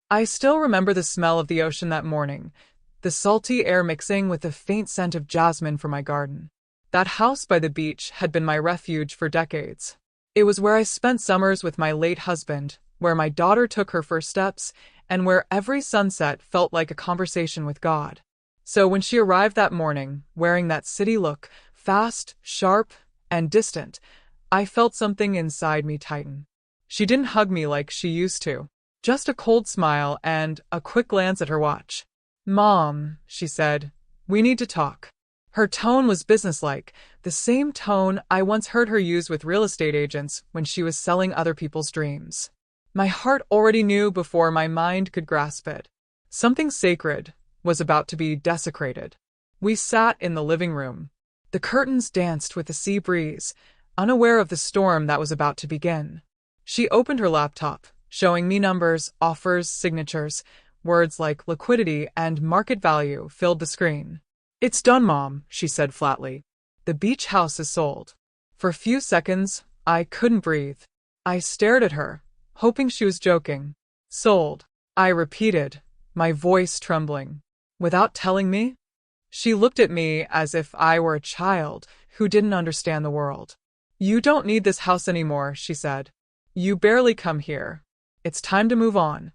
I still remember the smell of the ocean that morning, the salty air mixing with the faint scent of jasmine from my garden. That house by the beach had been my refuge for decades. It was where I spent summers with my late husband, where my daughter took her first steps, and where every sunset felt like a conversation with God. So when she arrived that morning, wearing that city look, fast, sharp, and distant, I felt something inside me tighten. She didn't hug me like she used to. Just a cold smile and a quick glance at her watch. "Mom," she said, "we need to talk." Her tone was businesslike, the same tone I once heard her use with real estate agents when she was selling other people's dreams. My heart already knew before my mind could grasp it. Something sacred was about to be desecrated. We sat in the living room. The curtains danced with the sea breeze, unaware of the storm that was about to begin. She opened her laptop, showing me numbers, offers, signatures. Words like liquidity and market value filled the screen. "It's done, Mom," she said flatly. "The beach house is sold." For a few seconds, I couldn't breathe. I stared at her, hoping she was joking. "Sold," I repeated, my voice trembling. "Without telling me?" She looked at me as if I were a child who didn't understand the world. "You don't need this house anymore," she said. "You barely come here. It's time to move on."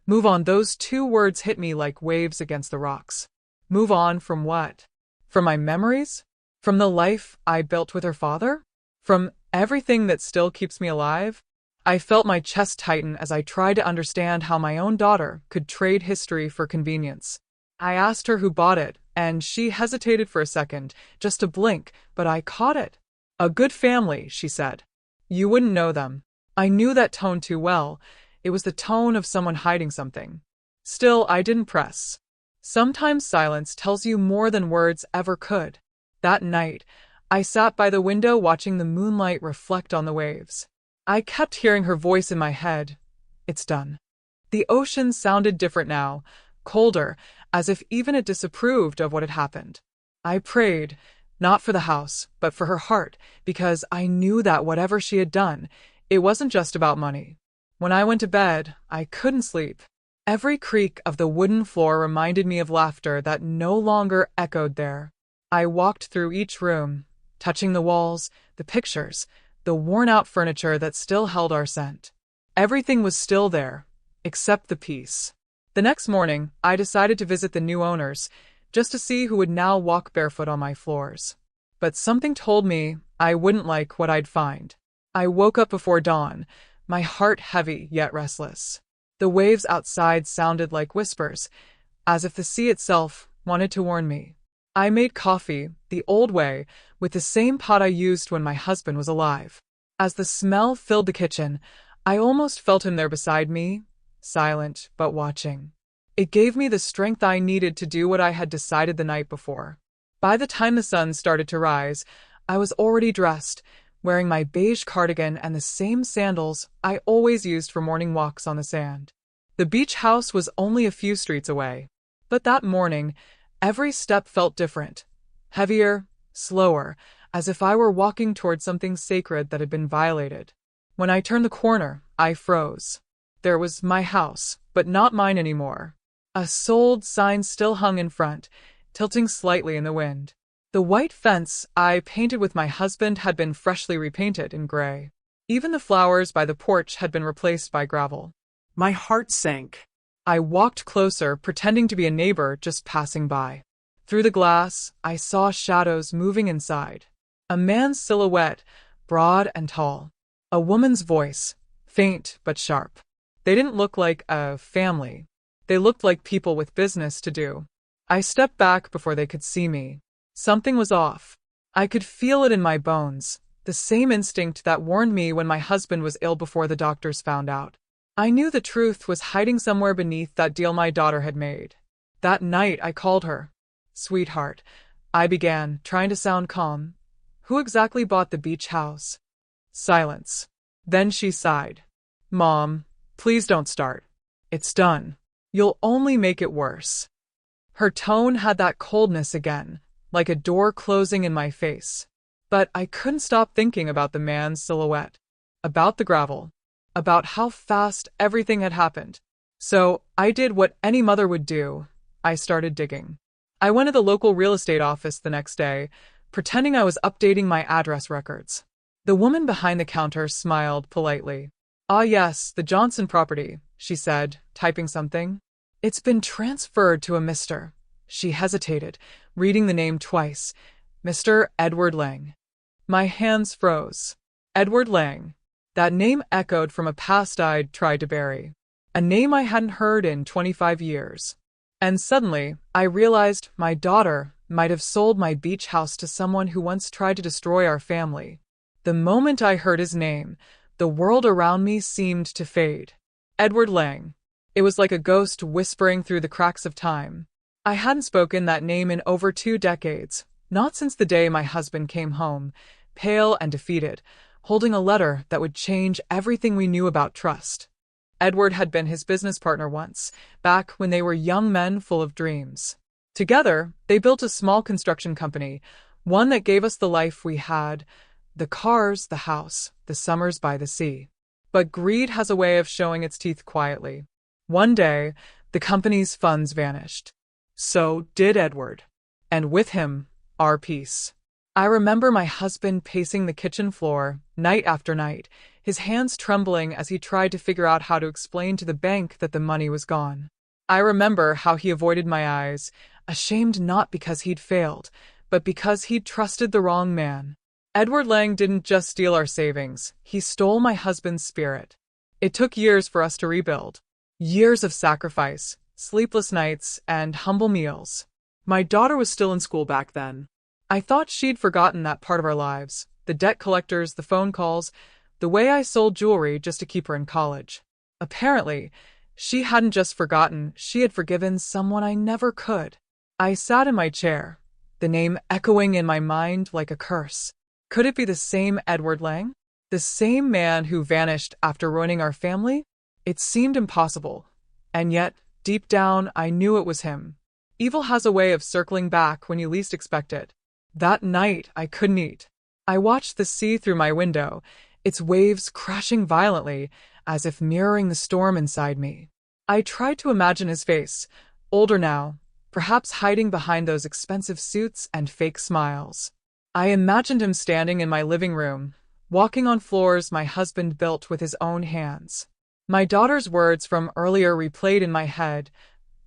Move on, those two words hit me like waves against the rocks. Move on from what? From my memories? From the life I built with her father? From everything that still keeps me alive? I felt my chest tighten as I tried to understand how my own daughter could trade history for convenience. I asked her who bought it, and she hesitated for a second, just a blink, but I caught it. "A good family," she said. "You wouldn't know them." I knew that tone too well. It was the tone of someone hiding something. Still, I didn't press. Sometimes silence tells you more than words ever could. That night, I sat by the window watching the moonlight reflect on the waves. I kept hearing her voice in my head. "It's done." The ocean sounded different now, colder, as if even it disapproved of what had happened. I prayed, not for the house, but for her heart, because I knew that whatever she had done, it wasn't just about money. When I went to bed, I couldn't sleep. Every creak of the wooden floor reminded me of laughter that no longer echoed there. I walked through each room, touching the walls, the pictures, the worn-out furniture that still held our scent. Everything was still there, except the peace. The next morning, I decided to visit the new owners, just to see who would now walk barefoot on my floors. But something told me I wouldn't like what I'd find. I woke up before dawn, my heart heavy yet restless. The waves outside sounded like whispers, as if the sea itself wanted to warn me. I made coffee, the old way, with the same pot I used when my husband was alive. As the smell filled the kitchen, I almost felt him there beside me, silent but watching. It gave me the strength I needed to do what I had decided the night before. By the time the sun started to rise, I was already dressed, wearing my beige cardigan and the same sandals I always used for morning walks on the sand. The beach house was only a few streets away. But that morning, every step felt different. Heavier, slower, as if I were walking toward something sacred that had been violated. When I turned the corner, I froze. There was my house, but not mine anymore. A sold sign still hung in front, tilting slightly in the wind. The white fence I painted with my husband had been freshly repainted in gray. Even the flowers by the porch had been replaced by gravel. My heart sank. I walked closer, pretending to be a neighbor just passing by. Through the glass, I saw shadows moving inside. A man's silhouette, broad and tall. A woman's voice, faint but sharp. They didn't look like a family. They looked like people with business to do. I stepped back before they could see me. Something was off. I could feel it in my bones, the same instinct that warned me when my husband was ill before the doctors found out. I knew the truth was hiding somewhere beneath that deal my daughter had made. That night I called her. "Sweetheart," I began, trying to sound calm. "Who exactly bought the beach house?" Silence. Then she sighed. "Mom, please don't start. It's done. You'll only make it worse." Her tone had that coldness again, like a door closing in my face. But I couldn't stop thinking about the man's silhouette, about the gravel, about how fast everything had happened. So I did what any mother would do. I started digging. I went to the local real estate office the next day, pretending I was updating my address records. The woman behind the counter smiled politely. "Ah, yes, the Johnson property," she said, typing something. "It's been transferred to a Mr." She hesitated, reading the name twice. "Mr. Edward Lang." My hands froze. Edward Lang. That name echoed from a past I'd tried to bury. A name I hadn't heard in 25 years. And suddenly, I realized my daughter might have sold my beach house to someone who once tried to destroy our family. The moment I heard his name, the world around me seemed to fade. Edward Lang. It was like a ghost whispering through the cracks of time. I hadn't spoken that name in over 2 decades, not since the day my husband came home, pale and defeated, holding a letter that would change everything we knew about trust. Edward had been his business partner once, back when they were young men full of dreams. Together, they built a small construction company, one that gave us the life we had, the cars, the house, the summers by the sea. But greed has a way of showing its teeth quietly. One day, the company's funds vanished. So did Edward. And with him, our peace. I remember my husband pacing the kitchen floor, night after night, his hands trembling as he tried to figure out how to explain to the bank that the money was gone. I remember how he avoided my eyes, ashamed not because he'd failed, but because he'd trusted the wrong man. Edward Lang didn't just steal our savings, he stole my husband's spirit. It took years for us to rebuild. Years of sacrifice, sleepless nights, and humble meals. My daughter was still in school back then. I thought she'd forgotten that part of our lives, the debt collectors, the phone calls, the way I sold jewelry just to keep her in college. Apparently, she hadn't just forgotten, she had forgiven someone I never could. I sat in my chair, the name echoing in my mind like a curse. Could it be the same Edward Lang? The same man who vanished after ruining our family? It seemed impossible. And yet, deep down, I knew it was him. Evil has a way of circling back when you least expect it. That night, I couldn't eat. I watched the sea through my window, its waves crashing violently, as if mirroring the storm inside me. I tried to imagine his face, older now, perhaps hiding behind those expensive suits and fake smiles. I imagined him standing in my living room, walking on floors my husband built with his own hands. My daughter's words from earlier replayed in my head.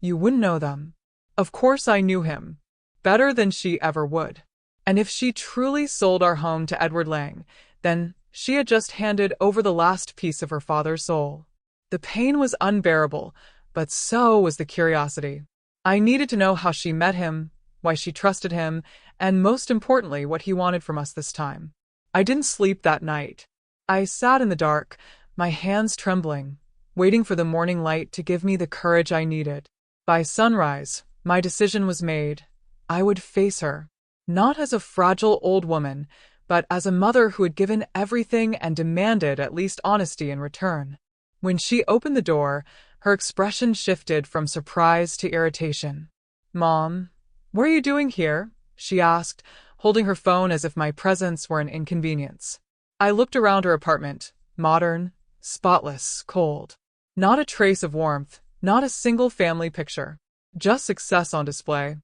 You wouldn't know them. Of course I knew him. Better than she ever would. And if she truly sold our home to Edward Lang, then she had just handed over the last piece of her father's soul. The pain was unbearable, but so was the curiosity. I needed to know how she met him, why she trusted him, and most importantly, what he wanted from us this time. I didn't sleep that night. I sat in the dark, my hands trembling, waiting for the morning light to give me the courage I needed. By sunrise, my decision was made. I would face her. Not as a fragile old woman, but as a mother who had given everything and demanded at least honesty in return. When she opened the door, her expression shifted from surprise to irritation. "Mom, what are you doing here?" she asked, holding her phone as if my presence were an inconvenience. I looked around her apartment, modern, spotless, cold. Not a trace of warmth, not a single family picture. Just success on display.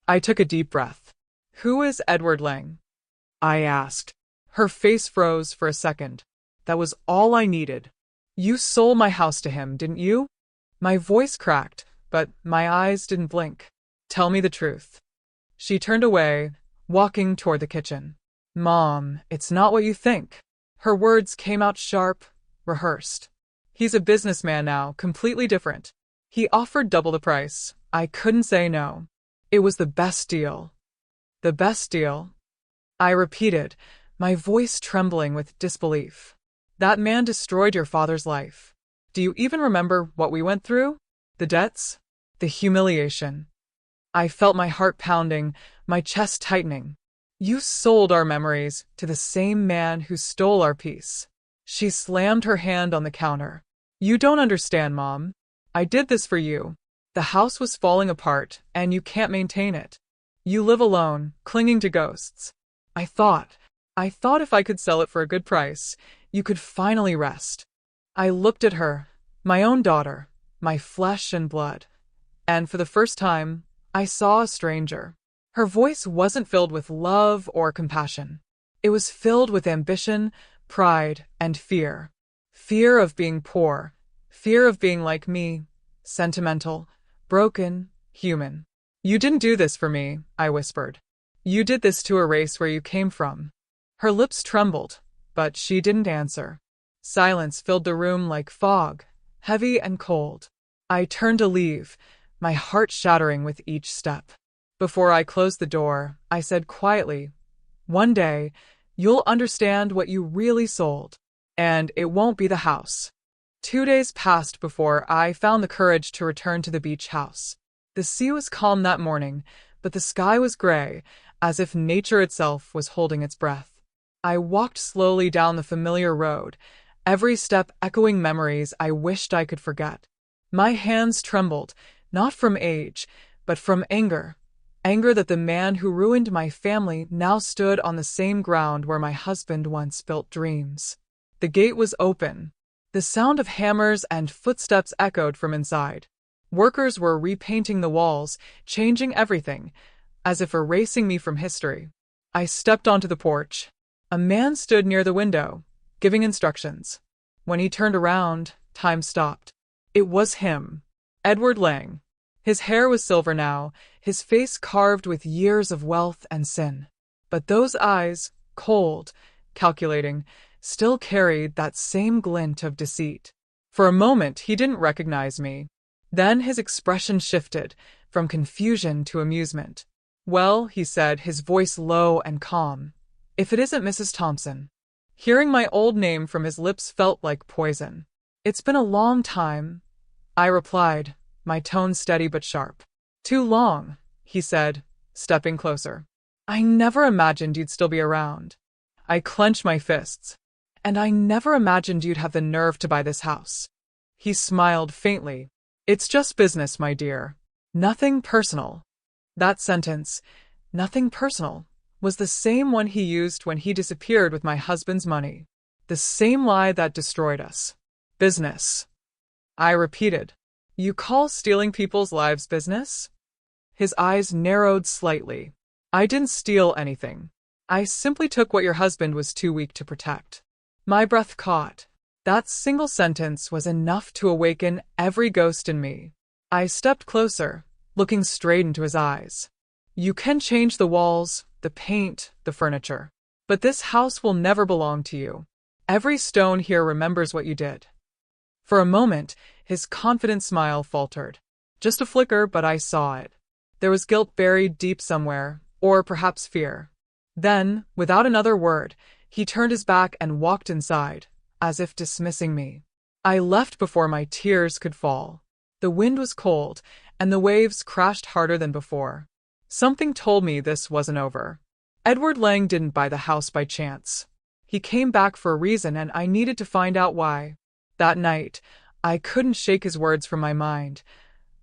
I took a deep breath. "Who is Edward Lang?" I asked. Her face froze for a second. That was all I needed. "You sold my house to him, didn't you?" My voice cracked, but my eyes didn't blink. "Tell me the truth." She turned away, walking toward the kitchen. "Mom, it's not what you think." Her words came out sharp, rehearsed. "He's a businessman now, completely different. He offered double the price. I couldn't say no. It was the best deal." "The best deal?" I repeated, my voice trembling with disbelief. "That man destroyed your father's life. Do you even remember what we went through? The debts? The humiliation?" I felt my heart pounding, my chest tightening. "You sold our memories to the same man who stole our peace." She slammed her hand on the counter. "You don't understand, Mom. I did this for you. The house was falling apart, and you can't maintain it. You live alone, clinging to ghosts. I thought if I could sell it for a good price, you could finally rest." I looked at her, my own daughter, my flesh and blood. And for the first time, I saw a stranger. Her voice wasn't filled with love or compassion. It was filled with ambition, pride, and fear. Fear of being poor. Fear of being like me, sentimental, broken, human. "You didn't do this for me," I whispered. "You did this to erase where you came from." Her lips trembled, but she didn't answer. Silence filled the room like fog, heavy and cold. I turned to leave, my heart shattering with each step. Before I closed the door, I said quietly, "One day, you'll understand what you really sold, and it won't be the house." 2 days passed before I found the courage to return to the beach house. The sea was calm that morning, but the sky was gray, as if nature itself was holding its breath. I walked slowly down the familiar road, every step echoing memories I wished I could forget. My hands trembled, not from age, but from anger. Anger that the man who ruined my family now stood on the same ground where my husband once built dreams. The gate was open. The sound of hammers and footsteps echoed from inside. Workers were repainting the walls, changing everything, as if erasing me from history. I stepped onto the porch. A man stood near the window, giving instructions. When he turned around, time stopped. It was him, Edward Lang. His hair was silver now, his face carved with years of wealth and sin. But those eyes, cold, calculating, still carried that same glint of deceit. For a moment, he didn't recognize me. Then his expression shifted, from confusion to amusement. "Well," he said, his voice low and calm, "if it isn't Mrs. Thompson." Hearing my old name from his lips felt like poison. "It's been a long time," I replied, my tone steady but sharp. "Too long," he said, stepping closer. "I never imagined you'd still be around." I clenched my fists. "And I never imagined you'd have the nerve to buy this house." He smiled faintly. "It's just business, my dear. Nothing personal." That sentence, "nothing personal," was the same one he used when he disappeared with my husband's money. The same lie that destroyed us. "Business," I repeated. "You call stealing people's lives business?" His eyes narrowed slightly. "I didn't steal anything. I simply took what your husband was too weak to protect." My breath caught. That single sentence was enough to awaken every ghost in me. I stepped closer, looking straight into his eyes. "You can change the walls, the paint, the furniture, but this house will never belong to you. Every stone here remembers what you did." For a moment, his confident smile faltered. Just a flicker, but I saw it. There was guilt buried deep somewhere, or perhaps fear. Then, without another word, he turned his back and walked inside, as if dismissing me. I left before my tears could fall. The wind was cold, and the waves crashed harder than before. Something told me this wasn't over. Edward Lang didn't buy the house by chance. He came back for a reason, and I needed to find out why. That night, I couldn't shake his words from my mind.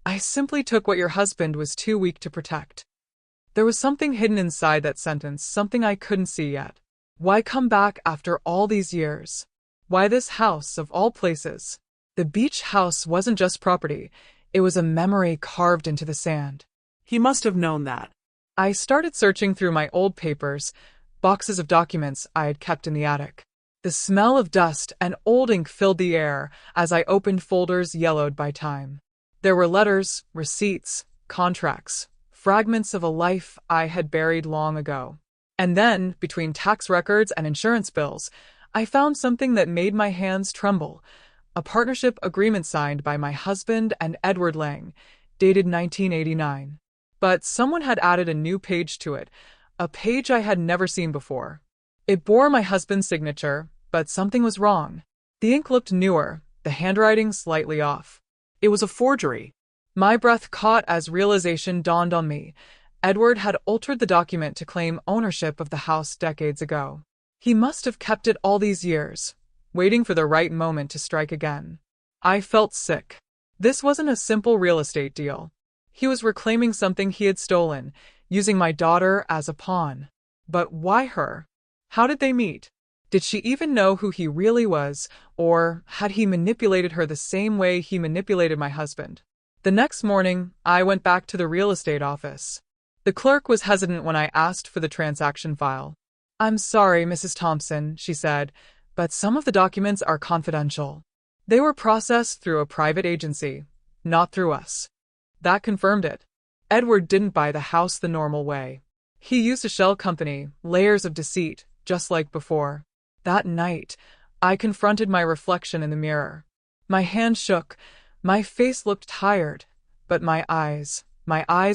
"I simply took what your husband was too weak to protect." There was something hidden inside that sentence, something I couldn't see yet. Why come back after all these years? Why this house, of all places? The beach house wasn't just property. It was a memory carved into the sand. He must have known that. I started searching through my old papers, boxes of documents I had kept in the attic. The smell of dust and old ink filled the air as I opened folders yellowed by time. There were letters, receipts, contracts, fragments of a life I had buried long ago. And then, between tax records and insurance bills, I found something that made my hands tremble. A partnership agreement signed by my husband and Edward Lang, dated 1989. But someone had added a new page to it, a page I had never seen before. It bore my husband's signature, but something was wrong. The ink looked newer, the handwriting slightly off. It was a forgery. My breath caught as realization dawned on me. Edward had altered the document to claim ownership of the house decades ago. He must have kept it all these years, waiting for the right moment to strike again. I felt sick. This wasn't a simple real estate deal. He was reclaiming something he had stolen, using my daughter as a pawn. But why her? How did they meet? Did she even know who he really was, or had he manipulated her the same way he manipulated my husband? The next morning, I went back to the real estate office. The clerk was hesitant when I asked for the transaction file. "I'm sorry, Mrs. Thompson," she said, "but some of the documents are confidential. They were processed through a private agency, not through us." That confirmed it. Edward didn't buy the house the normal way. He used a shell company, layers of deceit, just like before. That night, I confronted my reflection in the mirror. My hand shook, my face looked tired, but my eyes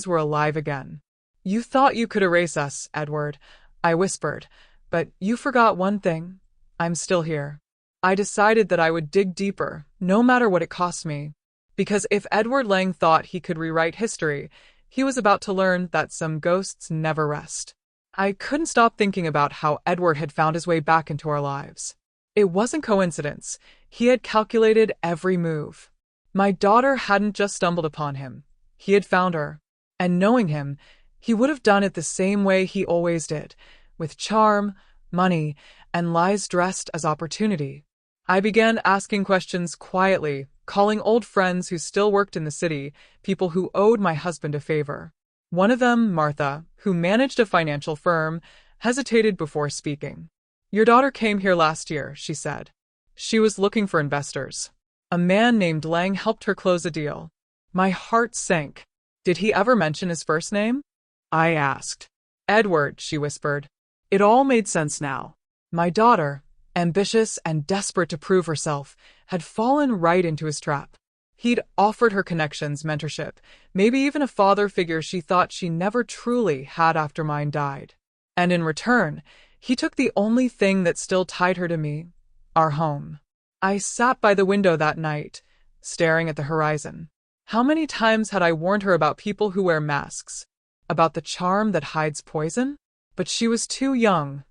were alive again. "You thought you could erase us, Edward," I whispered, "but you forgot one thing. I'm still here." I decided that I would dig deeper, no matter what it cost me. Because if Edward Lang thought he could rewrite history, he was about to learn that some ghosts never rest. I couldn't stop thinking about how Edward had found his way back into our lives. It wasn't coincidence. He had calculated every move. My daughter hadn't just stumbled upon him. He had found her. And knowing him, he would have done it the same way he always did, with charm, money, and lies dressed as opportunity. I began asking questions quietly, calling old friends who still worked in the city, people who owed my husband a favor. One of them, Martha, who managed a financial firm, hesitated before speaking. "Your daughter came here last year," she said. "She was looking for investors. A man named Lang helped her close a deal." My heart sank. "Did he ever mention his first name?" I asked. "Edward," she whispered. It all made sense now. My daughter, ambitious and desperate to prove herself, had fallen right into his trap. He'd offered her connections, mentorship, maybe even a father figure she thought she never truly had after mine died. And in return, he took the only thing that still tied her to me, our home. I sat by the window that night, staring at the horizon. How many times had I warned her about people who wear masks, about the charm that hides poison? But she was too young,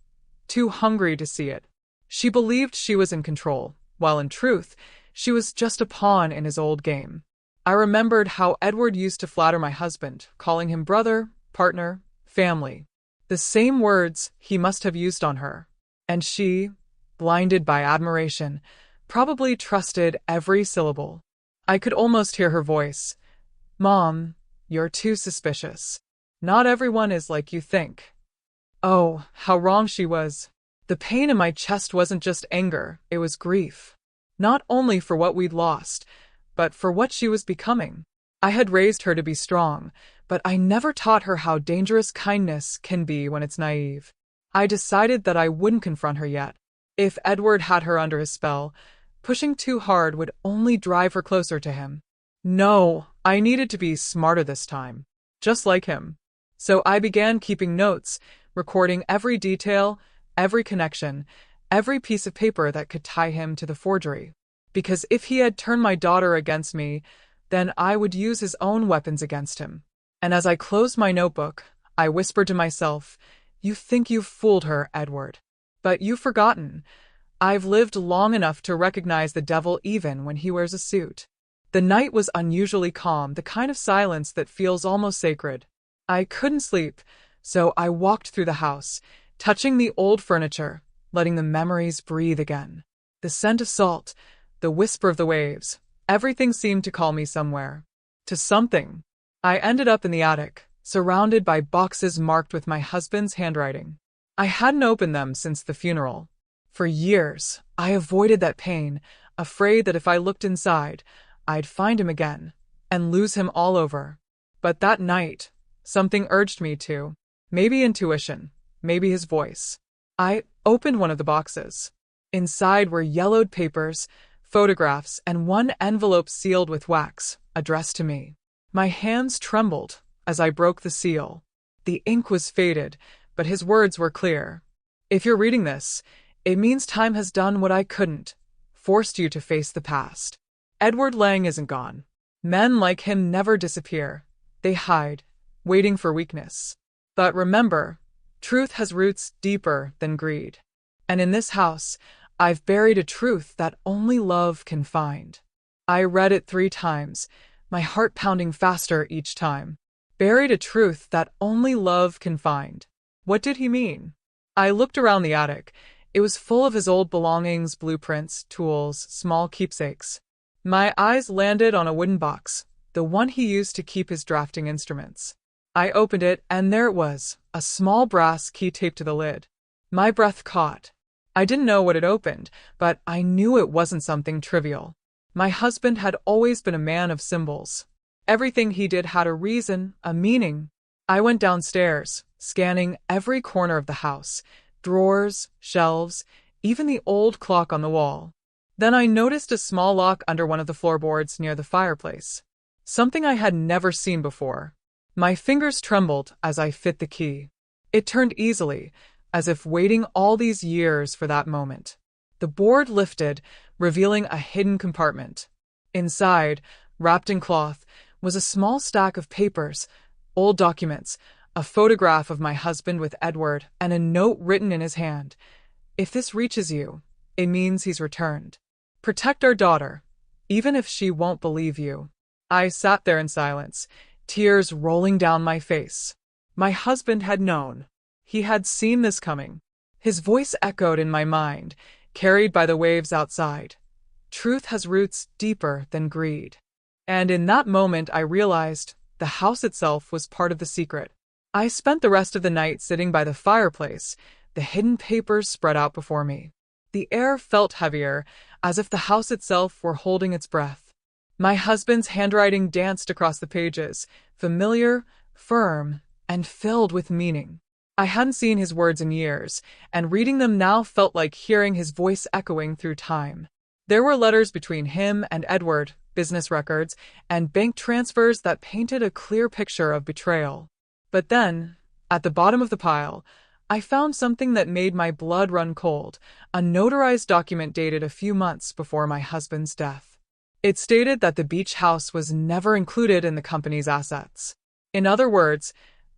too hungry to see it. She believed she was in control, while in truth, she was just a pawn in his old game. I remembered how Edward used to flatter my husband, calling him brother, partner, family. The same words he must have used on her. And she, blinded by admiration, probably trusted every syllable. I could almost hear her voice. "Mom, you're too suspicious. Not everyone is like you think." Oh, how wrong she was. The pain in my chest wasn't just anger, it was grief. Not only for what we'd lost, but for what she was becoming. I had raised her to be strong, but I never taught her how dangerous kindness can be when it's naive. I decided that I wouldn't confront her yet. If Edward had her under his spell, pushing too hard would only drive her closer to him. No, I needed to be smarter this time, just like him. So I began keeping notes, recording every detail, every connection, every piece of paper that could tie him to the forgery. Because if he had turned my daughter against me, then I would use his own weapons against him. And as I closed my notebook, I whispered to myself, "You think you've fooled her, Edward. But you've forgotten. I've lived long enough to recognize the devil even when he wears a suit." The night was unusually calm, the kind of silence that feels almost sacred. I couldn't sleep, so I walked through the house, touching the old furniture, letting the memories breathe again. The scent of salt, the whisper of the waves, everything seemed to call me somewhere. To something. I ended up in the attic, surrounded by boxes marked with my husband's handwriting. I hadn't opened them since the funeral. For years, I avoided that pain, afraid that if I looked inside, I'd find him again, and lose him all over. But that night, something urged me to. Maybe intuition, maybe his voice. I opened one of the boxes. Inside were yellowed papers, photographs, and one envelope sealed with wax, addressed to me. My hands trembled as I broke the seal. The ink was faded, but his words were clear. "If you're reading this, it means time has done what I couldn't, forced you to face the past. Edward Lang isn't gone. Men like him never disappear. They hide, waiting for weakness. But remember, truth has roots deeper than greed. And in this house, I've buried a truth that only love can find." I read it 3 times, my heart pounding faster each time. Buried a truth that only love can find. What did he mean? I looked around the attic. It was full of his old belongings, blueprints, tools, small keepsakes. My eyes landed on a wooden box, the one he used to keep his drafting instruments. I opened it, and there it was, a small brass key taped to the lid. My breath caught. I didn't know what had opened, but I knew it wasn't something trivial. My husband had always been a man of symbols. Everything he did had a reason, a meaning. I went downstairs, scanning every corner of the house, drawers, shelves, even the old clock on the wall. Then I noticed a small lock under one of the floorboards near the fireplace. Something I had never seen before. My fingers trembled as I fit the key. It turned easily, as if waiting all these years for that moment. The board lifted, revealing a hidden compartment. Inside, wrapped in cloth, was a small stack of papers, old documents, a photograph of my husband with Edward, and a note written in his hand. If this reaches you, it means he's returned. Protect our daughter, even if she won't believe you. I sat there in silence, tears rolling down my face. My husband had known. He had seen this coming. His voice echoed in my mind, carried by the waves outside. Truth has roots deeper than greed. And in that moment I realized the house itself was part of the secret. I spent the rest of the night sitting by the fireplace, the hidden papers spread out before me. The air felt heavier, as if the house itself were holding its breath. My husband's handwriting danced across the pages, familiar, firm, and filled with meaning. I hadn't seen his words in years, and reading them now felt like hearing his voice echoing through time. There were letters between him and Edward, business records, and bank transfers that painted a clear picture of betrayal. But then, at the bottom of the pile, I found something that made my blood run cold, a notarized document dated a few months before my husband's death. It stated that the beach house was never included in the company's assets. In other words,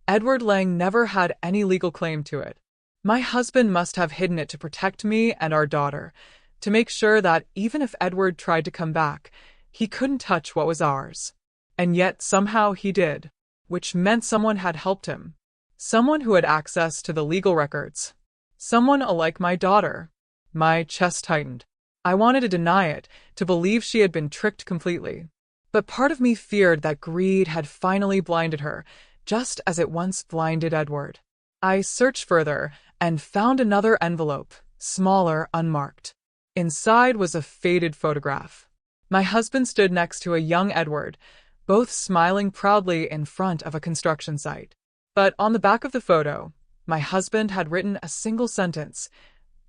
Edward Lang never had any legal claim to it. My husband must have hidden it to protect me and our daughter, to make sure that even if Edward tried to come back, he couldn't touch what was ours. And yet somehow he did, which meant someone had helped him. Someone who had access to the legal records. Someone like my daughter. My chest tightened. I wanted to deny it, to believe she had been tricked completely. But part of me feared that greed had finally blinded her, just as it once blinded Edward. I searched further and found another envelope, smaller, unmarked. Inside was a faded photograph. My husband stood next to a young Edward, both smiling proudly in front of a construction site. But on the back of the photo, my husband had written a single sentence: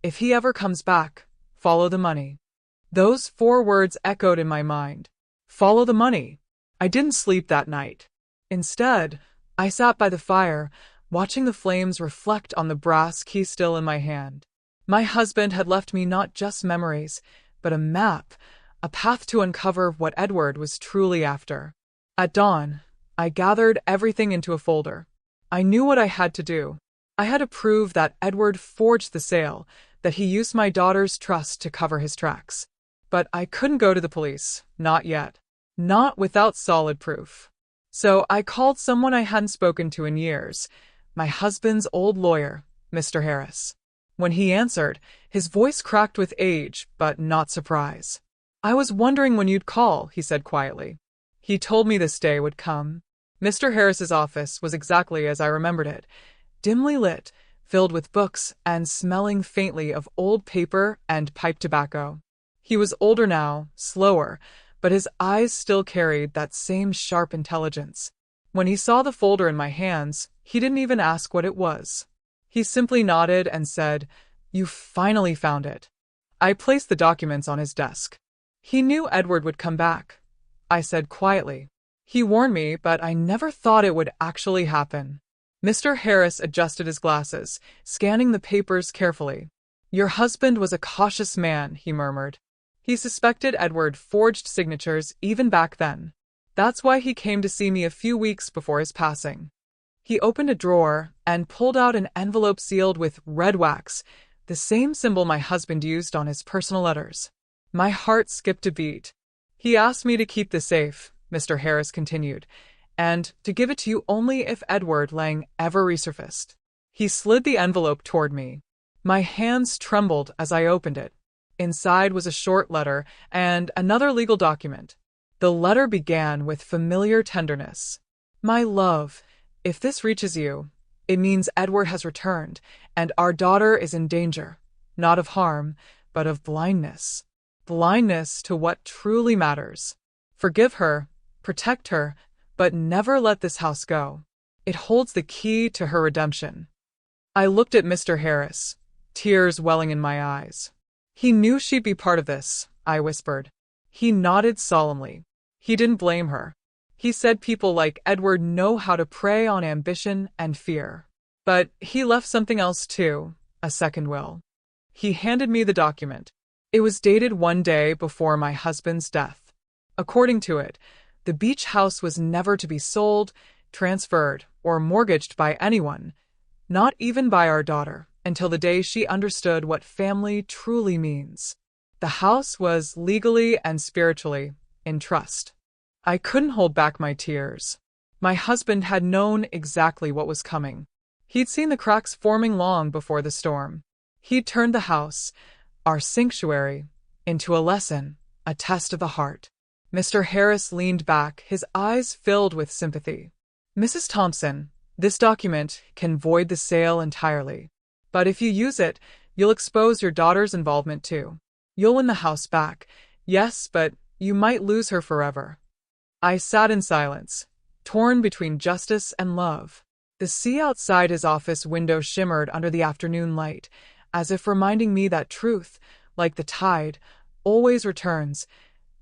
"If he ever comes back, follow the money." Those 4 words echoed in my mind. Follow the money. I didn't sleep that night. Instead, I sat by the fire, watching the flames reflect on the brass key still in my hand. My husband had left me not just memories, but a map, a path to uncover what Edward was truly after. At dawn, I gathered everything into a folder. I knew what I had to do. I had to prove that Edward forged the sale, that he used my daughter's trust to cover his tracks. But I couldn't go to the police, not yet. Not without solid proof. So I called someone I hadn't spoken to in years, my husband's old lawyer, Mr. Harris. When he answered, his voice cracked with age, but not surprise. "I was wondering when you'd call," he said quietly. He told me this day would come. Mr. Harris's office was exactly as I remembered it, dimly lit, filled with books, and smelling faintly of old paper and pipe tobacco. He was older now, slower, but his eyes still carried that same sharp intelligence. When he saw the folder in my hands, he didn't even ask what it was. He simply nodded and said, "You finally found it." I placed the documents on his desk. "He knew Edward would come back," I said quietly. "He warned me, but I never thought it would actually happen." Mr. Harris adjusted his glasses, scanning the papers carefully. "Your husband was a cautious man," he murmured. "He suspected Edward forged signatures even back then. That's why he came to see me a few weeks before his passing." He opened a drawer and pulled out an envelope sealed with red wax, the same symbol my husband used on his personal letters. My heart skipped a beat. "He asked me to keep the safe," Mr. Harris continued, "and to give it to you only if Edward Lang ever resurfaced." He slid the envelope toward me. My hands trembled as I opened it. Inside was a short letter and another legal document. The letter began with familiar tenderness. My love, if this reaches you, it means Edward has returned, and our daughter is in danger, not of harm, but of blindness. Blindness to what truly matters. Forgive her, protect her, but never let this house go. It holds the key to her redemption. I looked at Mr. Harris, tears welling in my eyes. He knew she'd be part of this, I whispered. He nodded solemnly. He didn't blame her. He said people like Edward know how to prey on ambition and fear. But he left something else too, a second will. He handed me the document. It was dated one day before my husband's death. According to it, the beach house was never to be sold, transferred, or mortgaged by anyone, not even by our daughter, until the day she understood what family truly means. The house was legally and spiritually in trust. I couldn't hold back my tears. My husband had known exactly what was coming. He'd seen the cracks forming long before the storm. He'd turned the house, our sanctuary, into a lesson, a test of the heart. Mr. Harris leaned back, his eyes filled with sympathy. Mrs. Thompson, this document can void the sale entirely. But if you use it, you'll expose your daughter's involvement too. You'll win the house back, yes, but you might lose her forever. I sat in silence, torn between justice and love. The sea outside his office window shimmered under the afternoon light, as if reminding me that truth, like the tide, always returns,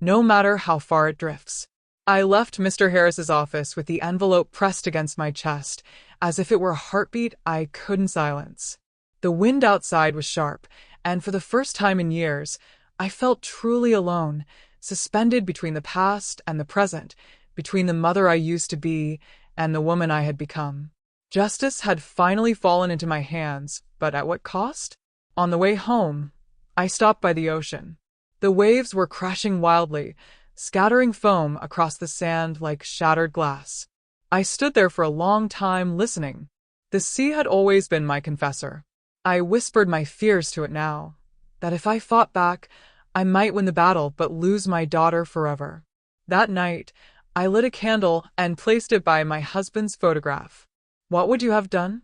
no matter how far it drifts. I left Mr. Harris's office with the envelope pressed against my chest, as if it were a heartbeat I couldn't silence. The wind outside was sharp, and for the first time in years, I felt truly alone, suspended between the past and the present, between the mother I used to be and the woman I had become. Justice had finally fallen into my hands, but at what cost? On the way home, I stopped by the ocean. The waves were crashing wildly, scattering foam across the sand like shattered glass. I stood there for a long time listening. The sea had always been my confessor. I whispered my fears to it now, that if I fought back, I might win the battle but lose my daughter forever. That night, I lit a candle and placed it by my husband's photograph. What would you have done?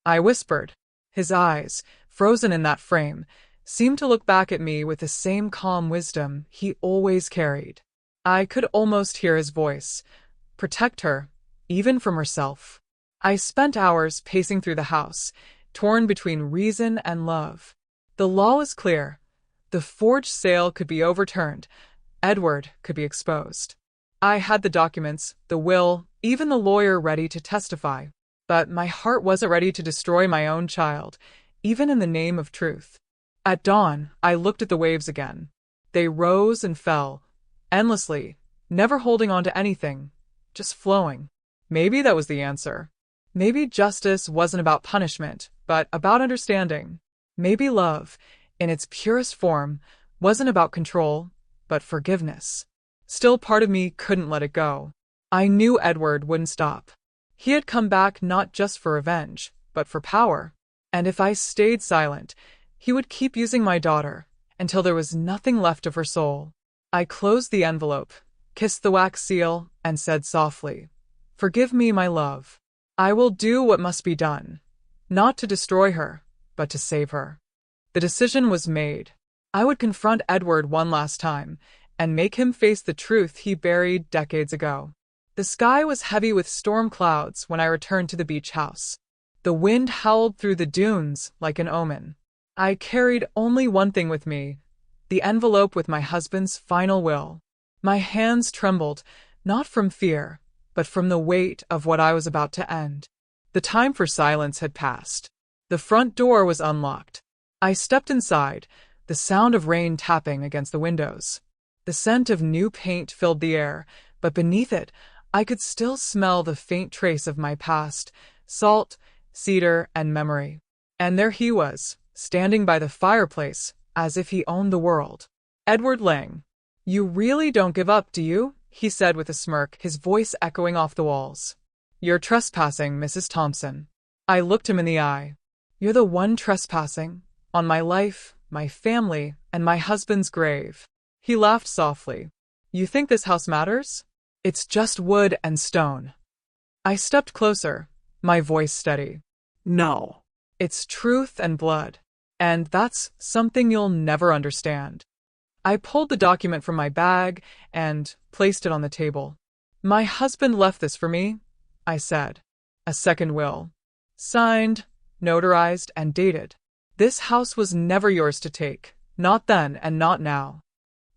I whispered. His eyes, frozen in that frame, seemed to look back at me with the same calm wisdom he always carried. I could almost hear his voice. Protect her, even from herself. I spent hours pacing through the house, torn between reason and love. The law was clear. The forged sale could be overturned. Edward could be exposed. I had the documents, the will, even the lawyer ready to testify. But my heart wasn't ready to destroy my own child, even in the name of truth. At dawn, I looked at the waves again. They rose and fell, endlessly, never holding on to anything, just flowing. Maybe that was the answer. Maybe justice wasn't about punishment, but about understanding. Maybe love, in its purest form, wasn't about control, but forgiveness. Still, part of me couldn't let it go. I knew Edward wouldn't stop. He had come back not just for revenge, but for power. And if I stayed silent, he would keep using my daughter, until there was nothing left of her soul. I closed the envelope, kissed the wax seal, and said softly, "Forgive me, my love. I will do what must be done, not to destroy her, but to save her." The decision was made. I would confront Edward one last time, and make him face the truth he buried decades ago. The sky was heavy with storm clouds when I returned to the beach house. The wind howled through the dunes like an omen. I carried only one thing with me, the envelope with my husband's final will. My hands trembled, not from fear, but from the weight of what I was about to end. The time for silence had passed. The front door was unlocked. I stepped inside, the sound of rain tapping against the windows. The scent of new paint filled the air, but beneath it, I could still smell the faint trace of my past, salt, cedar, and memory. And there he was, standing by the fireplace, as if he owned the world. Edward Lang. "You really don't give up, do you?" he said with a smirk, his voice echoing off the walls. "You're trespassing, Mrs. Thompson." I looked him in the eye. "You're the one trespassing, On my life, my family, and my husband's grave. He laughed softly. You think this house matters? It's just wood and stone. I stepped closer, my voice steady. No. It's truth and blood. And that's something you'll never understand. I pulled the document from my bag and placed it on the table. My husband left this for me, I said. A second will. Signed, notarized, and dated. This house was never yours to take, not then and not now.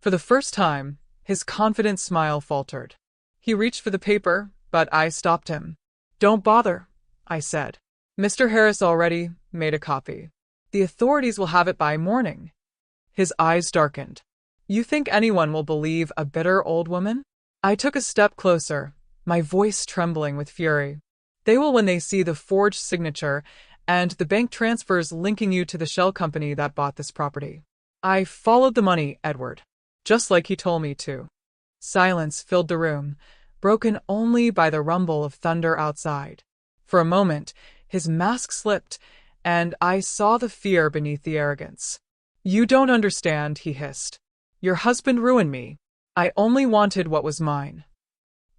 For the first time, his confident smile faltered. He reached for the paper, but I stopped him. Don't bother, I said. Mr. Harris already made a copy. The authorities will have it by morning. His eyes darkened. You think anyone will believe a bitter old woman? I took a step closer, my voice trembling with fury. They will when they see the forged signature and the bank transfers linking you to the shell company that bought this property. I followed the money, Edward, just like he told me to. Silence filled the room, broken only by the rumble of thunder outside. For a moment, his mask slipped, and I saw the fear beneath the arrogance. You don't understand, he hissed. Your husband ruined me. I only wanted what was mine.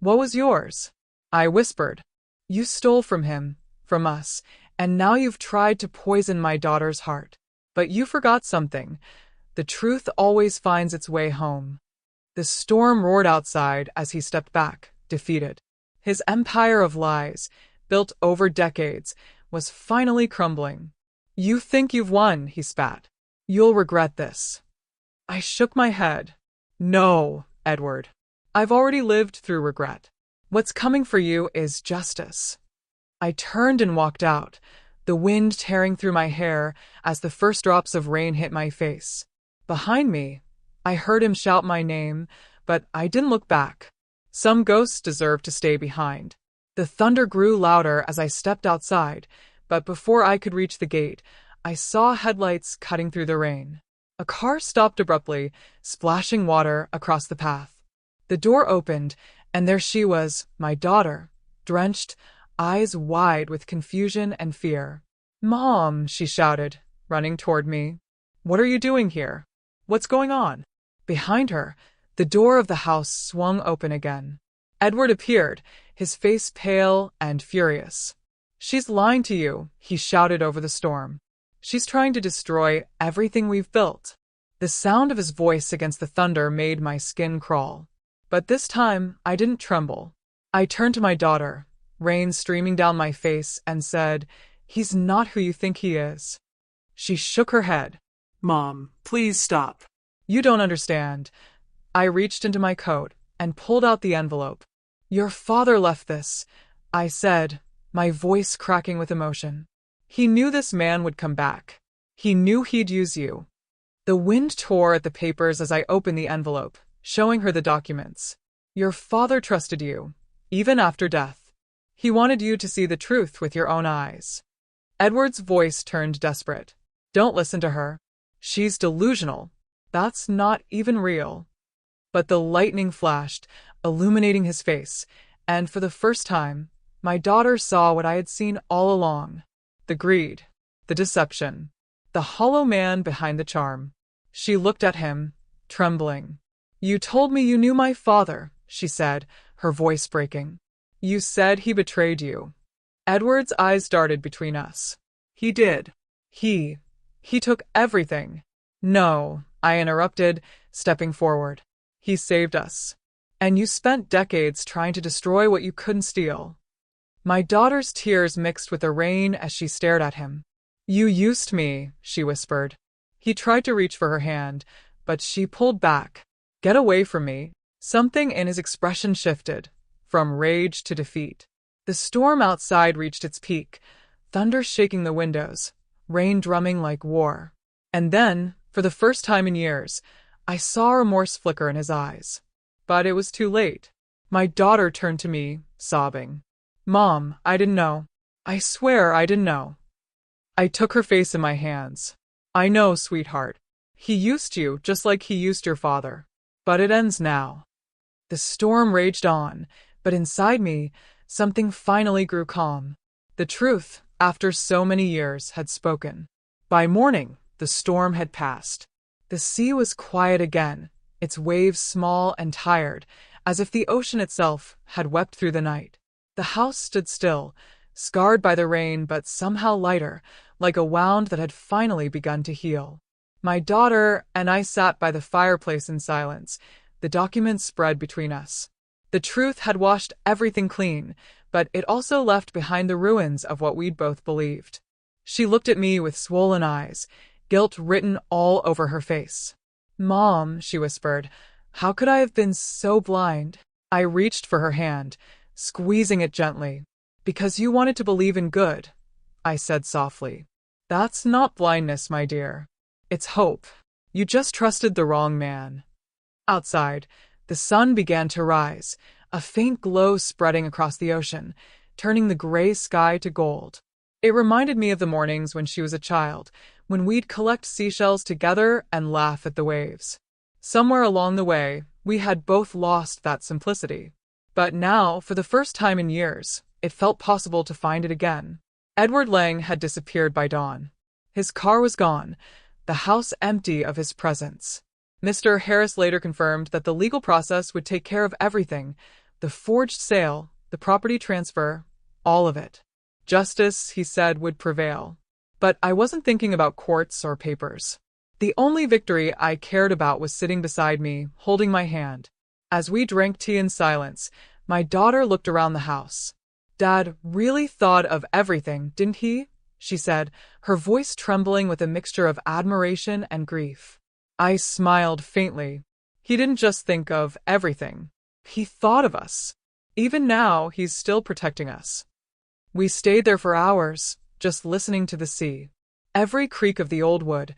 What was yours? I whispered. You stole from him, from us, and now you've tried to poison my daughter's heart. But you forgot something. The truth always finds its way home. The storm roared outside as he stepped back, defeated. His empire of lies, built over decades, was finally crumbling. You think you've won, he spat. You'll regret this. I shook my head. No, Edward. I've already lived through regret. What's coming for you is justice. I turned and walked out, the wind tearing through my hair as the first drops of rain hit my face. Behind me, I heard him shout my name, but I didn't look back. Some ghosts deserve to stay behind. The thunder grew louder as I stepped outside, but before I could reach the gate, I saw headlights cutting through the rain. A car stopped abruptly, splashing water across the path. The door opened, and there she was, my daughter, drenched, eyes wide with confusion and fear. Mom, she shouted, running toward me. What are you doing here? What's going on? Behind her, the door of the house swung open again. Edward appeared, his face pale and furious. She's lying to you, he shouted over the storm. She's trying to destroy everything we've built. The sound of his voice against the thunder made my skin crawl. But this time, I didn't tremble. I turned to my daughter, rain streaming down my face, and said, He's not who you think he is. She shook her head. Mom, please stop. You don't understand. I reached into my coat and pulled out the envelope. Your father left this, I said, my voice cracking with emotion. He knew this man would come back. He knew he'd use you. The wind tore at the papers as I opened the envelope, showing her the documents. Your father trusted you, even after death. He wanted you to see the truth with your own eyes. Edward's voice turned desperate. Don't listen to her. She's delusional. That's not even real. But the lightning flashed, illuminating his face, and for the first time, my daughter saw what I had seen all along. The greed, the deception, the hollow man behind the charm. She looked at him, trembling. You told me you knew my father, she said, her voice breaking. You said he betrayed you. Edward's eyes darted between us. He did. He took everything. No, I interrupted, stepping forward. He saved us. And you spent decades trying to destroy what you couldn't steal. My daughter's tears mixed with the rain as she stared at him. You used me, she whispered. He tried to reach for her hand, but she pulled back. Get away from me. Something in his expression shifted, from rage to defeat. The storm outside reached its peak, thunder shaking the windows, rain drumming like war. And then, for the first time in years, I saw remorse flicker in his eyes. But it was too late. My daughter turned to me, sobbing. Mom, I didn't know. I swear I didn't know. I took her face in my hands. I know, sweetheart. He used you just like he used your father. But it ends now. The storm raged on, but inside me, something finally grew calm. The truth, after so many years, had spoken. By morning, The storm had passed. The sea was quiet again, its waves small and tired, as if the ocean itself had wept through the night. The house stood still, scarred by the rain but somehow lighter, like a wound that had finally begun to heal. My daughter and I sat by the fireplace in silence, the documents spread between us. The truth had washed everything clean, but it also left behind the ruins of what we'd both believed. She looked at me with swollen eyes, guilt written all over her face. "Mom," she whispered, "how could I have been so blind?" I reached for her hand, squeezing it gently. "Because you wanted to believe in good," I said softly. "That's not blindness, my dear. It's hope. You just trusted the wrong man." Outside, the sun began to rise, a faint glow spreading across the ocean, turning the gray sky to gold. It reminded me of the mornings when she was a child, when we'd collect seashells together and laugh at the waves. Somewhere along the way, we had both lost that simplicity. But now, for the first time in years, it felt possible to find it again. Edward Lang had disappeared by dawn. His car was gone, the house empty of his presence. Mr. Harris later confirmed that the legal process would take care of everything, the forged sale, the property transfer, all of it. Justice, he said, would prevail. But I wasn't thinking about courts or papers. The only victory I cared about was sitting beside me, holding my hand. As we drank tea in silence, my daughter looked around the house. "Dad really thought of everything, didn't he?" she said, her voice trembling with a mixture of admiration and grief. I smiled faintly. He didn't just think of everything. He thought of us. Even now, he's still protecting us. We stayed there for hours, just listening to the sea. Every creak of the old wood,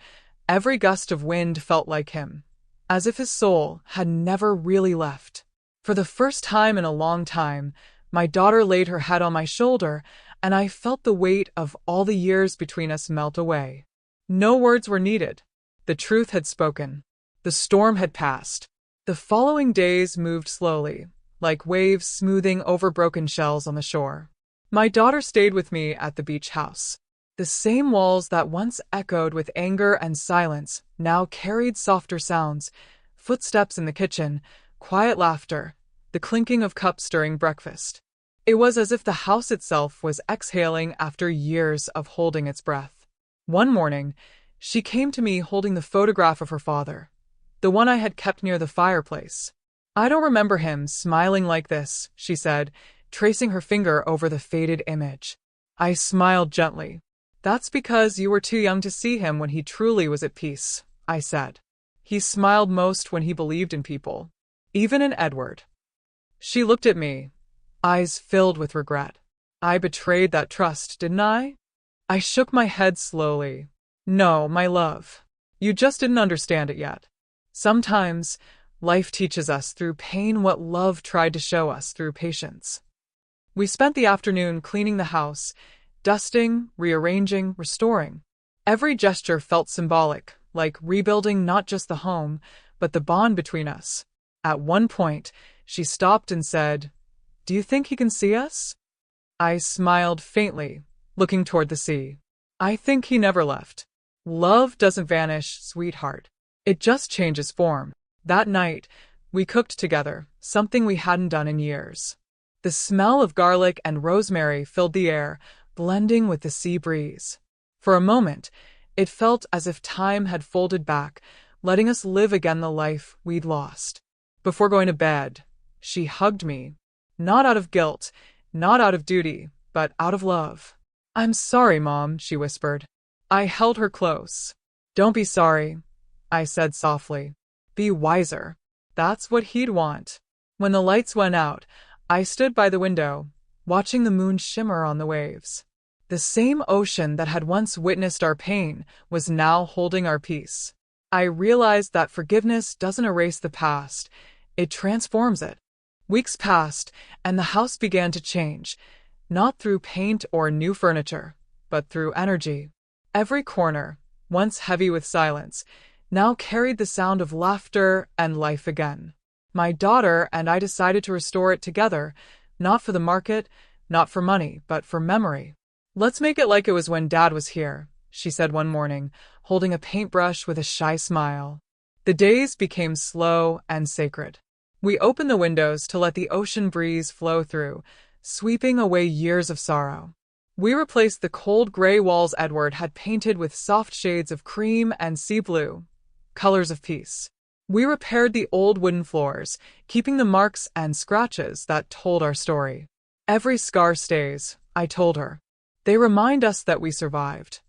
every gust of wind felt like him, as if his soul had never really left. For the first time in a long time, my daughter laid her head on my shoulder, and I felt the weight of all the years between us melt away. No words were needed. The truth had spoken. The storm had passed. The following days moved slowly, like waves smoothing over broken shells on the shore. My daughter stayed with me at the beach house. The same walls that once echoed with anger and silence now carried softer sounds, footsteps in the kitchen, quiet laughter, the clinking of cups during breakfast. It was as if the house itself was exhaling after years of holding its breath. One morning, she came to me holding the photograph of her father, the one I had kept near the fireplace. "I don't remember him smiling like this," she said, tracing her finger over the faded image. I smiled gently. "That's because you were too young to see him when he truly was at peace," I said. "He smiled most when he believed in people, even in Edward." She looked at me, eyes filled with regret. I betrayed that trust, didn't I? I shook my head slowly. "No, my love. You just didn't understand it yet. Sometimes, life teaches us through pain what love tried to show us through patience." We spent the afternoon cleaning the house, dusting, rearranging, restoring. Every gesture felt symbolic, like rebuilding not just the home, but the bond between us. At one point, she stopped and said, "Do you think he can see us?" I smiled faintly, looking toward the sea. "I think he never left. Love doesn't vanish, sweetheart. It just changes form." That night, we cooked together, something we hadn't done in years. The smell of garlic and rosemary filled the air, blending with the sea breeze. For a moment, it felt as if time had folded back, letting us live again the life we'd lost. Before going to bed, she hugged me, not out of guilt, not out of duty, but out of love. "I'm sorry, Mom," she whispered. I held her close. "Don't be sorry," I said softly. "Be wiser." That's what he'd want. When the lights went out, I stood by the window, watching the moon shimmer on the waves. The same ocean that had once witnessed our pain was now holding our peace. I realized that forgiveness doesn't erase the past, it transforms it. Weeks passed, and the house began to change, not through paint or new furniture, but through energy. Every corner, once heavy with silence, now carried the sound of laughter and life again. My daughter and I decided to restore it together, not for the market, not for money, but for memory. "Let's make it like it was when Dad was here," she said one morning, holding a paintbrush with a shy smile. The days became slow and sacred. We opened the windows to let the ocean breeze flow through, sweeping away years of sorrow. We replaced the cold gray walls Edward had painted with soft shades of cream and sea blue, colors of peace. We repaired the old wooden floors, keeping the marks and scratches that told our story. Every scar stays, I told her. They remind us that we survived.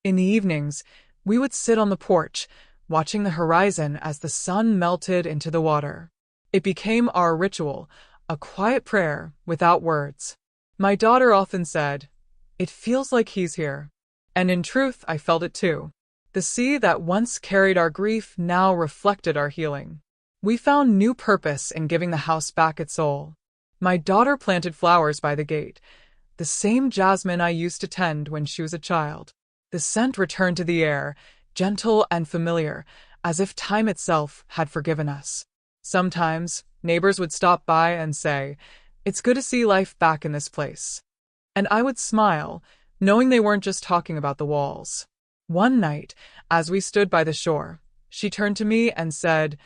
In the evenings, we would sit on the porch, watching the horizon as the sun melted into the water. It became our ritual, a quiet prayer without words. My daughter often said, "It feels like he's here." And in truth, I felt it too. The sea that once carried our grief now reflected our healing. We found new purpose in giving the house back its soul. My daughter planted flowers by the gate, the same jasmine I used to tend when she was a child. The scent returned to the air, gentle and familiar, as if time itself had forgiven us. Sometimes, neighbors would stop by and say, "It's good to see life back in this place." And I would smile, knowing they weren't just talking about the walls. One night, as we stood by the shore, she turned to me and said,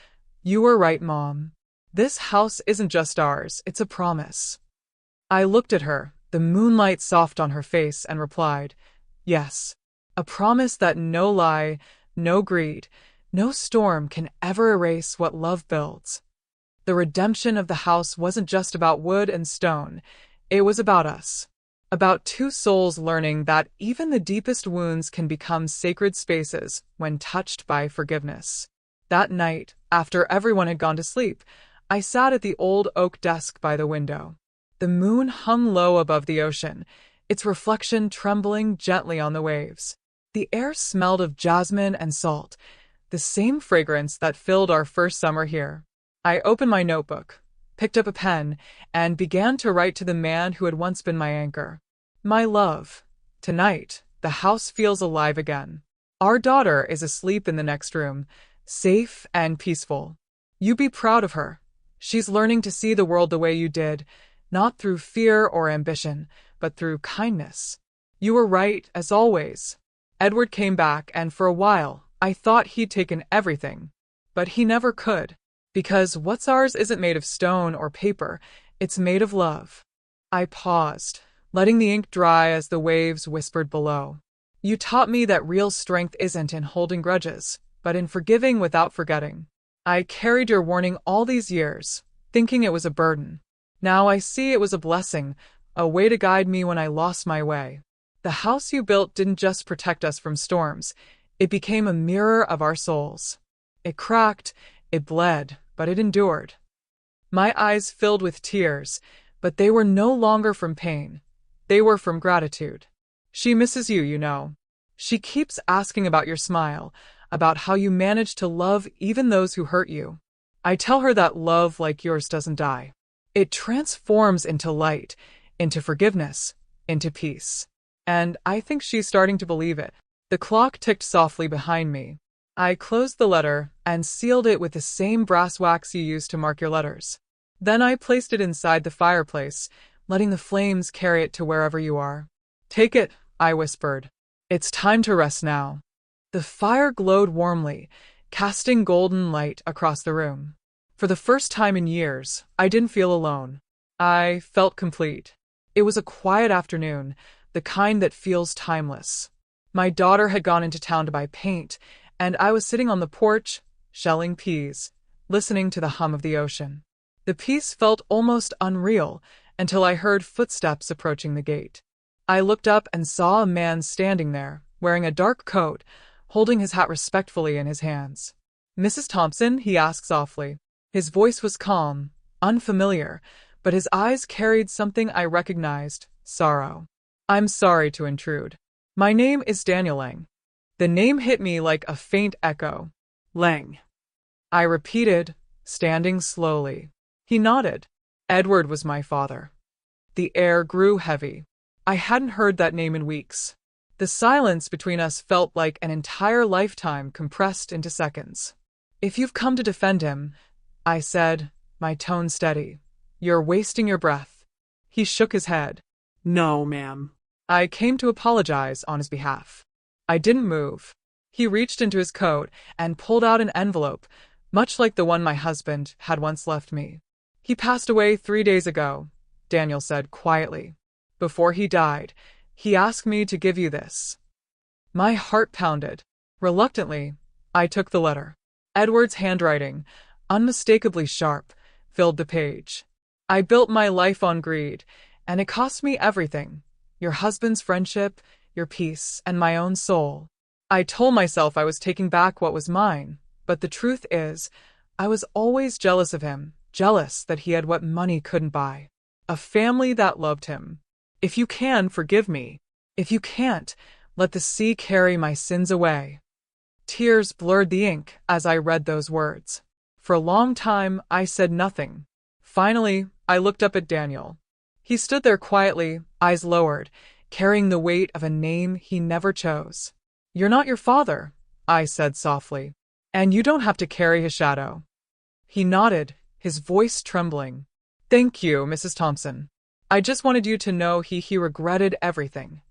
"You were right, Mom. This house isn't just ours, it's a promise." I looked at her, the moonlight soft on her face, and replied, "Yes, a promise that no lie, no greed, no storm can ever erase what love builds." The redemption of the house wasn't just about wood and stone, it was about us. About two souls learning that even the deepest wounds can become sacred spaces when touched by forgiveness. That night, after everyone had gone to sleep, I sat at the old oak desk by the window. The moon hung low above the ocean, its reflection trembling gently on the waves. The air smelled of jasmine and salt, the same fragrance that filled our first summer here. I opened my notebook, picked up a pen, and began to write to the man who had once been my anchor. "My love, tonight, the house feels alive again. Our daughter is asleep in the next room, safe and peaceful. You be proud of her. She's learning to see the world the way you did, not through fear or ambition, but through kindness. You were right, as always." Edward came back, and for a while, I thought he'd taken everything. But he never could. Because what's ours isn't made of stone or paper, it's made of love. I paused, letting the ink dry as the waves whispered below. "You taught me that real strength isn't in holding grudges, but in forgiving without forgetting. I carried your warning all these years, thinking it was a burden. Now I see it was a blessing, a way to guide me when I lost my way. The house you built didn't just protect us from storms, it became a mirror of our souls. It cracked, it bled, but it endured." My eyes filled with tears, but they were no longer from pain. They were from gratitude. "She misses you, you know. She keeps asking about your smile, about how you manage to love even those who hurt you. I tell her that love like yours doesn't die. It transforms into light, into forgiveness, into peace." And I think she's starting to believe it. The clock ticked softly behind me. I closed the letter and sealed it with the same brass wax you use to mark your letters. Then I placed it inside the fireplace, letting the flames carry it to wherever you are. "Take it," I whispered. "It's time to rest now." The fire glowed warmly, casting golden light across the room. For the first time in years, I didn't feel alone. I felt complete. It was a quiet afternoon, the kind that feels timeless. My daughter had gone into town to buy paint, and I was sitting on the porch, shelling peas, listening to the hum of the ocean. The peace felt almost unreal until I heard footsteps approaching the gate. I looked up and saw a man standing there, wearing a dark coat, holding his hat respectfully in his hands. "Mrs. Thompson?" he asked softly. His voice was calm, unfamiliar, but his eyes carried something I recognized: sorrow. "I'm sorry to intrude. My name is Daniel Lang." The name hit me like a faint echo. "Lang," I repeated, standing slowly. He nodded. Edward was my father. The air grew heavy. I hadn't heard that name in weeks. The silence between us felt like an entire lifetime compressed into seconds. "If you've come to defend him," I said, my tone steady, "you're wasting your breath." He shook his head. "No, ma'am." "I came to apologize on his behalf." I didn't move. He reached into his coat and pulled out an envelope, much like the one my husband had once left me. He passed away 3 days ago, Daniel said quietly. Before he died, he asked me to give you this. My heart pounded. Reluctantly, I took the letter. Edward's handwriting, unmistakably sharp, filled the page. I built my life on greed, and it cost me everything. Your husband's friendship, your peace, and my own soul. I told myself I was taking back what was mine, but the truth is, I was always jealous of him, jealous that he had what money couldn't buy. A family that loved him. If you can, forgive me. If you can't, let the sea carry my sins away. Tears blurred the ink as I read those words. For a long time, I said nothing. Finally, I looked up at Daniel. He stood there quietly, eyes lowered, carrying the weight of a name he never chose. You're not your father, I said softly, and you don't have to carry his shadow. He nodded, his voice trembling. Thank you, Mrs. Thompson. I just wanted you to know he regretted everything.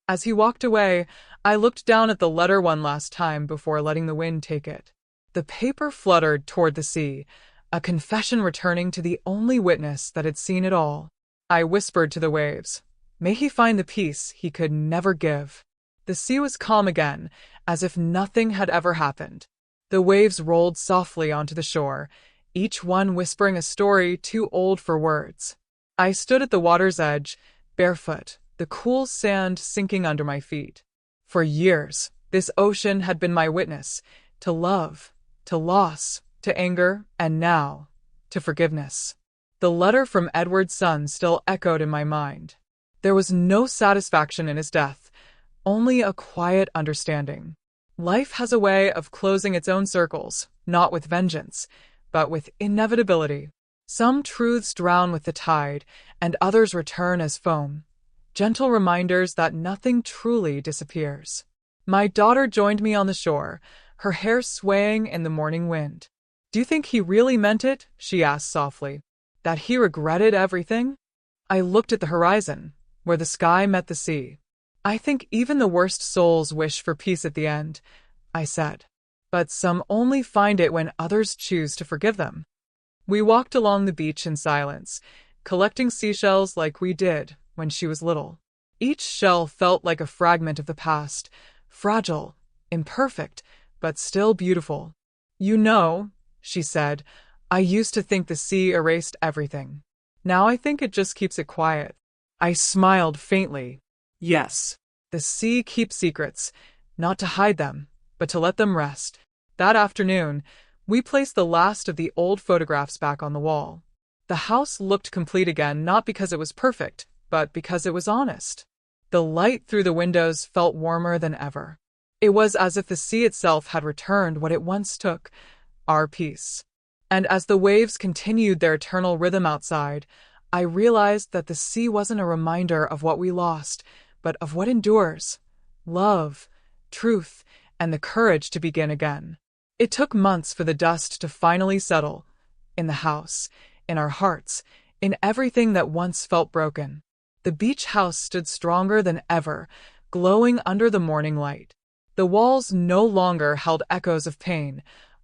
As he walked away, I looked down at the letter one last time before letting the wind take it. The paper fluttered toward the sea, a confession returning to the only witness that had seen it all. I whispered to the waves, may he find the peace he could never give. The sea was calm again, as if nothing had ever happened. The waves rolled softly onto the shore, each one whispering a story too old for words. I stood at the water's edge, barefoot, the cool sand sinking under my feet. For years, this ocean had been my witness, to love, to loss, to anger, and now, to forgiveness. The letter from Edward's son still echoed in my mind. There was no satisfaction in his death, only a quiet understanding. Life has a way of closing its own circles, not with vengeance, but with inevitability. Some truths drown with the tide, and others return as foam. Gentle reminders that nothing truly disappears. My daughter joined me on the shore, her hair swaying in the morning wind. Do you think he really meant it? She asked softly. That he regretted everything? I looked at the horizon, where the sky met the sea. I think even the worst souls wish for peace at the end, I said. But some only find it when others choose to forgive them. We walked along the beach in silence, collecting seashells like we did when she was little. Each shell felt like a fragment of the past, fragile, imperfect, but still beautiful. You know, she said, I used to think the sea erased everything. Now I think it just keeps it quiet. I smiled faintly. Yes. The sea keeps secrets, not to hide them, but to let them rest. That afternoon, we placed the last of the old photographs back on the wall. The house looked complete again, not because it was perfect, but because it was honest. The light through the windows felt warmer than ever. It was as if the sea itself had returned what it once took, our peace. And as the waves continued their eternal rhythm outside, I realized that the sea wasn't a reminder of what we lost, but of what endures: love, truth, and the courage to begin again. It took months for the dust to finally settle, in the house, in our hearts, in everything that once felt broken. The beach house stood stronger than ever, glowing under the morning light. The walls no longer held echoes of pain,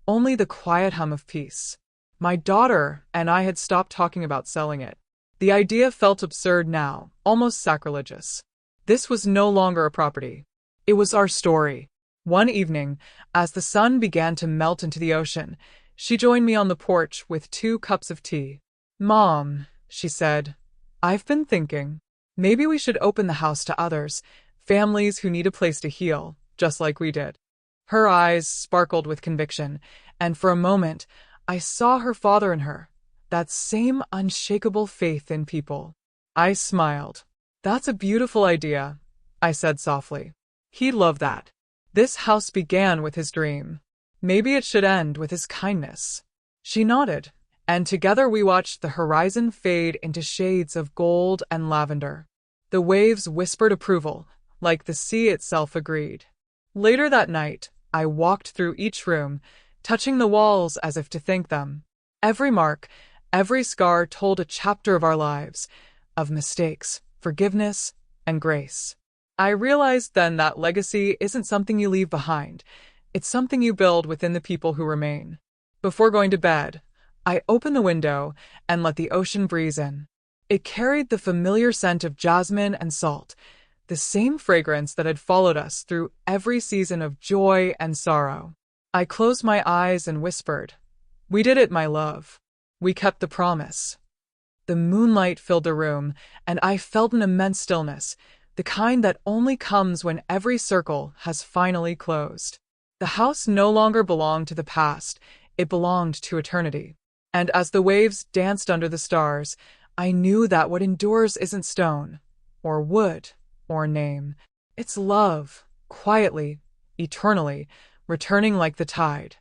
only the quiet hum of peace. My daughter and I had stopped talking about selling it. The idea felt absurd now, almost sacrilegious. This was no longer a property. It was our story. One evening, as the sun began to melt into the ocean, she joined me on the porch with 2 cups of tea. Mom, she said, I've been thinking. Maybe we should open the house to others, families who need a place to heal, just like we did. Her eyes sparkled with conviction, and for a moment, I saw her father in her, that same unshakable faith in people. I smiled. That's a beautiful idea, I said softly. He'd love that. This house began with his dream. Maybe it should end with his kindness. She nodded, and together we watched the horizon fade into shades of gold and lavender. The waves whispered approval, like the sea itself agreed. Later that night, I walked through each room, touching the walls as if to thank them. Every mark, every scar told a chapter of our lives, of mistakes, forgiveness, and grace. I realized then that legacy isn't something you leave behind. It's something you build within the people who remain. Before going to bed, I opened the window and let the ocean breeze in. It carried the familiar scent of jasmine and salt, the same fragrance that had followed us through every season of joy and sorrow. I closed my eyes and whispered, "We did it, my love. We kept the promise." The moonlight filled the room, and I felt an immense stillness, the kind that only comes when every circle has finally closed. The house no longer belonged to the past, it belonged to eternity. And as the waves danced under the stars, I knew that what endures isn't stone, or wood, or name. It's love, quietly, eternally, returning like the tide.